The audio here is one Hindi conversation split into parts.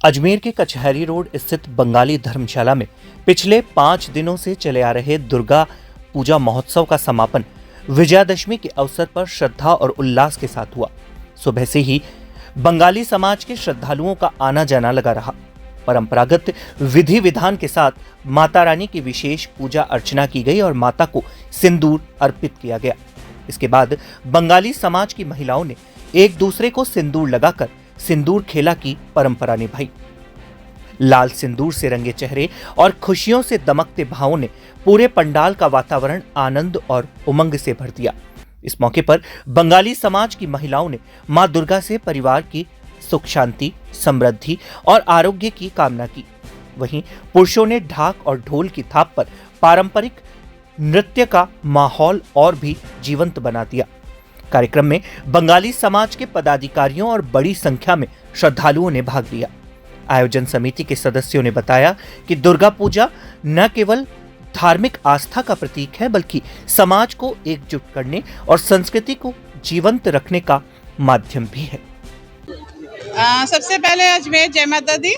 अजमेर के कचहरी रोड स्थित बंगाली धर्मशाला में पिछले 5 दिनों से चले आ रहे दुर्गा पूजा महोत्सव का समापन विजयादशमी के अवसर पर श्रद्धा और उल्लास के साथ हुआ। सुबह से ही बंगाली समाज के श्रद्धालुओं का आना जाना लगा रहा। परंपरागत विधि विधान के साथ माता रानी की विशेष पूजा अर्चना की गई और माता को सिंदूर अर्पित किया गया। इसके बाद बंगाली समाज की महिलाओं ने एक दूसरे को सिंदूर लगाकर सिंदूर खेला की परंपरा निभाई। लाल सिंदूर से रंगे चेहरे और खुशियों से दमकते भावों ने पूरे पंडाल का वातावरण आनंद और उमंग से भर दिया। इस मौके पर बंगाली समाज की महिलाओं ने मां दुर्गा से परिवार की सुख शांति, समृद्धि और आरोग्य की कामना की। वहीं पुरुषों ने ढाक और ढोल की थाप पर पारंपरिक नृत्य का माहौल और भी जीवंत बना दिया। कार्यक्रम में बंगाली समाज के पदाधिकारियों और बड़ी संख्या में श्रद्धालुओं ने भाग लिया। आयोजन समिति के सदस्यों ने बताया कि दुर्गा पूजा न केवल धार्मिक आस्था का प्रतीक है, बल्कि समाज को एकजुट करने और संस्कृति को जीवंत रखने का माध्यम भी है। सबसे पहले अजमेर जय माता दी।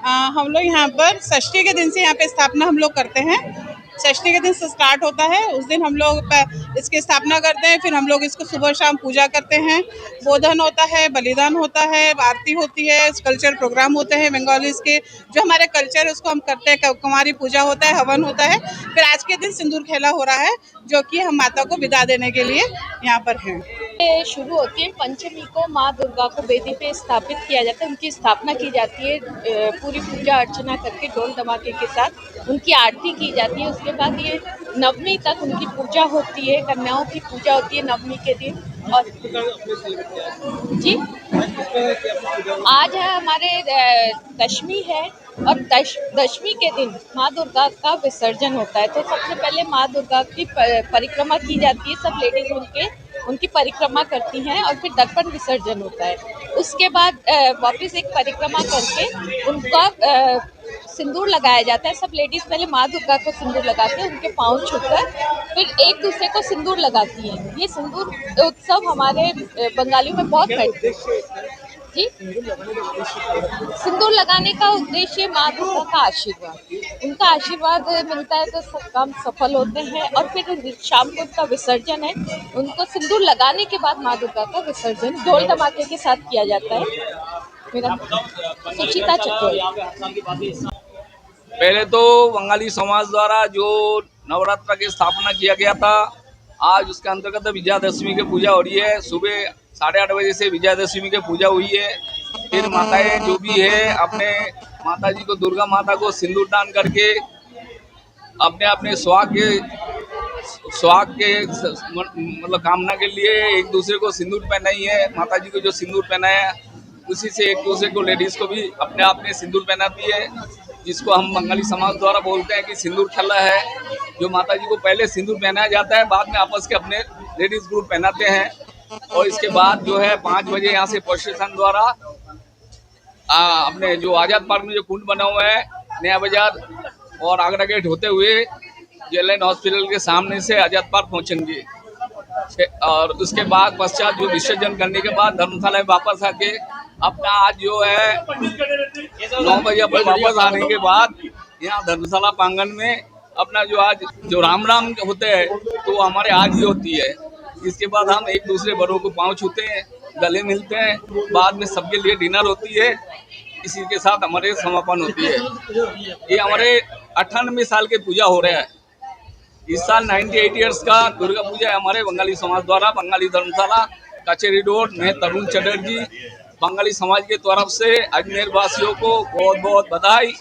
हम लोग यहाँ पर षष्ठी के दिन से यहाँ पे स्थापना हम लोग करते हैं। षष्ठी के दिन से स्टार्ट होता है, उस दिन हम लोग इसकी स्थापना करते हैं। फिर हम लोग इसको सुबह शाम पूजा करते हैं। बोधन होता है, बलिदान होता है, आरती होती है, कल्चर प्रोग्राम होते हैं बंगालीज के। जो हमारे कल्चर है उसको हम करते हैं। कुमारी पूजा होता है, हवन होता है। फिर आज के दिन सिंदूर खेला हो रहा है, जो कि हम माता को विदा देने के लिए यहाँ पर हैं। शुरू होती है पंचमी को। माँ दुर्गा को वेदी पे स्थापित किया जाता है, उनकी स्थापना की जाती है। पूरी पूजा अर्चना करके ढोल धमाके के साथ उनकी आरती की जाती है। उसके बाद ये नवमी तक उनकी पूजा होती है, कन्याओं की पूजा होती है नवमी के दिन। और जी आज है हमारे दशमी है, और दशमी के दिन माँ दुर्गा का विसर्जन होता है। तो सबसे पहले माँ दुर्गा की परिक्रमा की जाती है। सब लेडीज उनकी परिक्रमा करती हैं और फिर दर्पण विसर्जन होता है। उसके बाद वापस एक परिक्रमा करके उनका सिंदूर लगाया जाता है। सब लेडीज पहले माँ दुर्गा को सिंदूर लगाते हैं, उनके पाँव छूकर फिर एक दूसरे को सिंदूर लगाती हैं। ये सिंदूर उत्सव हमारे बंगालियों में बहुत महत्वपूर्ण है। जी, सिंदूर लगाने का उद्देश्य माँ दुर्गा का आशीर्वाद, उनका आशीर्वाद मिलता है तो सब काम सफल होते हैं। और फिर शाम को उनका विसर्जन है। उनको सिंदूर लगाने के बाद माँ दुर्गा का विसर्जन ढोल धमाके के साथ किया जाता है। मेरा सुचिता चतुर्वेदी। पहले तो बंगाली समाज द्वारा जो नवरात्र की स्थापना किया गया था, आज उसके अंतर्गत विजयादशमी की पूजा हो रही है। सुबह 8:30 बजे से विजयादशमी की पूजा हुई है। फिर माताएं जो भी है अपने माता जी को, दुर्गा माता को सिंदूर दान करके अपने अपने सुहाग के मतलब कामना के लिए एक दूसरे को सिंदूर पहनाई है। माता जी को जो सिंदूर पहनाया उसी से एक दूसरे को, लेडीज को भी अपने आप में सिंदूर पहनाती है, जिसको हम बंगाली समाज द्वारा बोलते हैं कि सिंदूर खेला है। जो माता जी को पहले सिंदूर पहनाया जाता है, बाद में आपस के अपने लेडीज ग्रुप पहनाते हैं। और इसके बाद जो है 5 बजे यहाँ से प्रशासन द्वारा अपने जो आज़ाद पार्क में जो कुंड बना हुआ है, नया बाजार और आगरा गेट होते हुए जेएलएन हॉस्पिटल के सामने से आज़ाद पार्क पहुँचेंगे। और उसके बाद पश्चात जो विसर्जन करने के बाद धर्मशाला में वापस आके अपना आज जो है 9 बजे अपन वापस आने के बाद यहाँ धर्मशाला प्रांगण में अपना जो आज जो राम होते हैं तो हमारे आज ही होती है। इसके बाद हम एक दूसरे बड़ों को पाँव छूते हैं, गले मिलते हैं। बाद में सबके लिए डिनर होती है। इसी के साथ हमारे समापन होती है। ये हमारे 98 साल की पूजा हो रहा है। इस साल 98 ईयर्स का दुर्गा पूजा है हमारे बंगाली समाज द्वारा। बंगाली धर्मशाला कचहरी रोड में तरुण चटर्जी, बंगाली समाज की तरफ से अजमेर वासियों को बहुत बहुत बधाई।